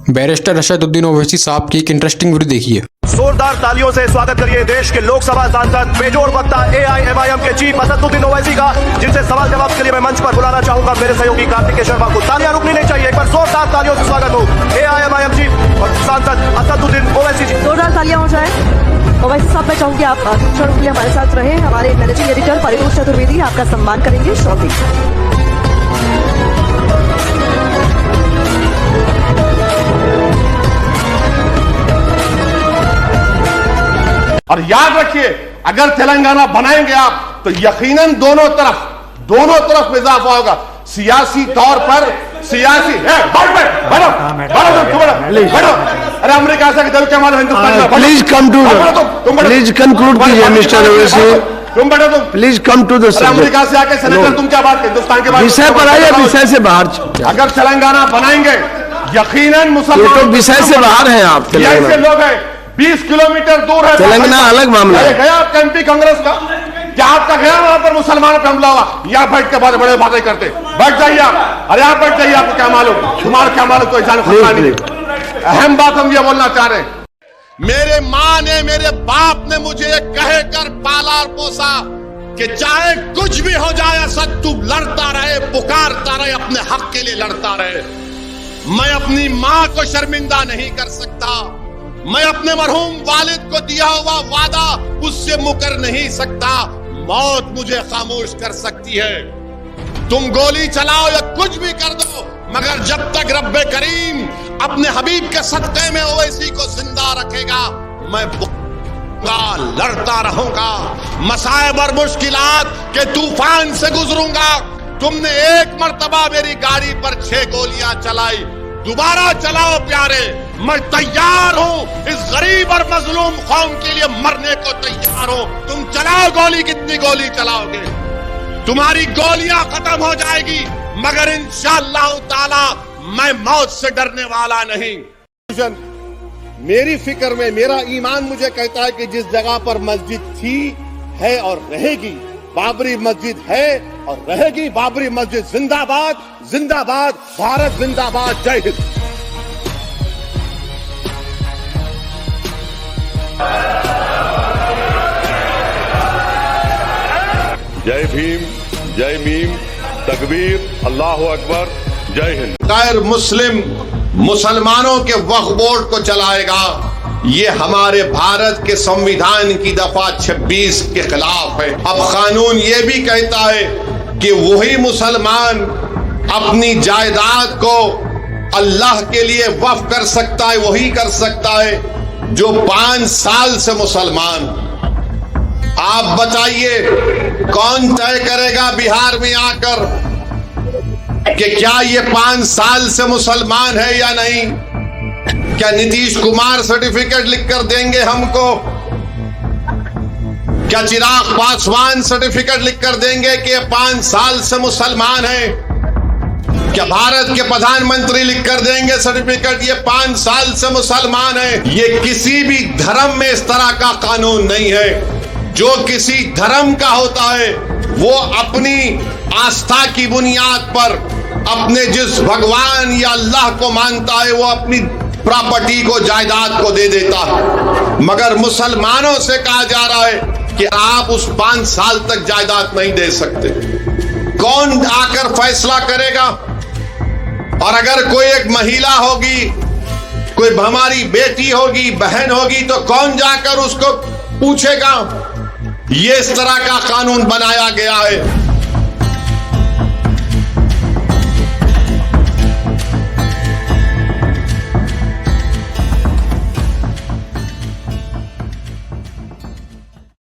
Barrister Asaduddin Owaisi साहब की एक इंटरेस्टिंग वीडियो देखिए। जोरदार तालियों से स्वागत करिए देश के लोकसभा सांसद बेजोड़ वक्ता AIMIM के चीफ असदुद्दीन ओवैसी का, जिनसे सवाल जवाब के लिए मैं मंच पर बुलाना चाहूंगा मेरे सहयोगी कार्तिकेय शर्मा को। तालियां रुकनी नहीं चाहिए, एक बार जोरदार तालियों से स्वागत हो AIMIM चीफ और सांसद असदुद्दीन ओवैसी जी। जोरदार तालियां हो जाए। ओवैसी साहब, मैं चाहूंगी आप कुछ क्षण के लिए हमारे साथ रहे। हमारे मैनेजिंग एडिटर परितोष चतुर्वेदी आपका सम्मान करेंगे शॉर्टली। और याद रखिए, अगर तेलंगाना बनाएंगे आप तो यकीनन दोनों तरफ इजाफा होगा। सियासी तौर पर सियासी बैठो। अरे अमेरिका से दिल के मानो हिंदुस्तान। प्लीज कंक्लूड कीजिए मिस्टर ओवैसी। तुम बैठो, तुम please come to the subject. America से आके सेनेटर तुम क्या बात हिंदुस्तान के बारे में विषय पर आइए, विषय से बाहर। अगर तेलंगाना बनाएंगे यकीनन ये मुसलमान तो विषय से बाहर हैं आप। ऐसे लोग हैं 20 किलोमीटर दूर है तेलंगाना अलग मामला है। गया आपका MP कांग्रेस का, क्या आपका गया वहां पर मुसलमानों पर हमला हुआ? यहाँ बैठ के बहुत बड़े बातें करते, बैठ जाइए आप। अरे आप बैठ जाइए, आपको क्या मालूम, तुम्हारा क्या मालूम, कोई जान खतरा नहीं। अहम बात हम ये बोलना चाह रहे हैं, मेरे माँ ने, मेरे बाप ने मुझे कहकर पाला और पोसा कि चाहे कुछ भी हो जाए असद, तू लड़ता रहे, पुकारता रहे, अपने हक के लिए लड़ता रहे। मैं अपनी माँ को शर्मिंदा नहीं कर सकता, मैं अपने मरहूम वालिद को दिया हुआ वादा उससे मुकर नहीं सकता। मौत मुझे खामोश कर सकती है, तुम गोली चलाओ या कुछ भी कर दो, मगर जब तक रब्बे करीम अपने हबीब के सदक़े में ओवैसी को जिंदा रखेगा, मैं लड़ता रहूंगा, मसाइब और मुश्किलात के तूफान से गुजरूंगा। तुमने एक मर्तबा मेरी गाड़ी पर 6 गोलियां चलाई, दोबारा चलाओ प्यारे, मैं तैयार हूं इस गरीब और मजलूम कौम के लिए मरने को तैयार हूं। तुम चलाओ गोली, कितनी गोली चलाओगे, तुम्हारी गोलियां खत्म हो जाएगी, मगर इंशाअल्लाह ताला मैं मौत से डरने वाला नहीं। मेरी फिक्र में मेरा ईमान मुझे कहता है कि जिस जगह पर मस्जिद थी, है और रहेगी, बाबरी मस्जिद है और रहेगी, बाबरी मस्जिद जिंदाबाद, जिंदाबाद, भारत जिंदाबाद, जय हिंद। जय भीम, जय मीम, तकबीर, अल्लाह अकबर, जय हिंद। गैर मुस्लिम मुसलमानों के वक्फ बोर्ड को चलाएगा, ये हमारे भारत के संविधान की दफा 26 के खिलाफ है। अब कानून ये भी कहता है कि वही मुसलमान अपनी जायदाद को अल्लाह के लिए वक्फ कर सकता है, वही कर सकता है जो 5 साल से मुसलमान। आप बताइए कौन तय करेगा बिहार में आकर कि क्या ये 5 साल से मुसलमान है या नहीं? क्या नीतीश कुमार सर्टिफिकेट लिखकर देंगे हमको? क्या चिराग पासवान सर्टिफिकेट लिखकर देंगे कि 5 साल से मुसलमान है? क्या भारत के प्रधानमंत्री लिखकर देंगे सर्टिफिकेट ये 5 साल से मुसलमान है? ये किसी भी धर्म में इस तरह का कानून नहीं है। जो किसी धर्म का होता है वो अपनी आस्था की बुनियाद पर अपने जिस भगवान या अल्लाह को मानता है वो अपनी प्रॉपर्टी को, जायदाद को दे देता है। मगर मुसलमानों से कहा जा रहा है कि आप उस 5 साल तक जायदाद नहीं दे सकते। कौन आकर फैसला करेगा? और अगर कोई एक महिला होगी, कोई हमारी बेटी होगी, बहन होगी, तो कौन जाकर उसको पूछेगा? ये इस तरह का कानून बनाया गया है।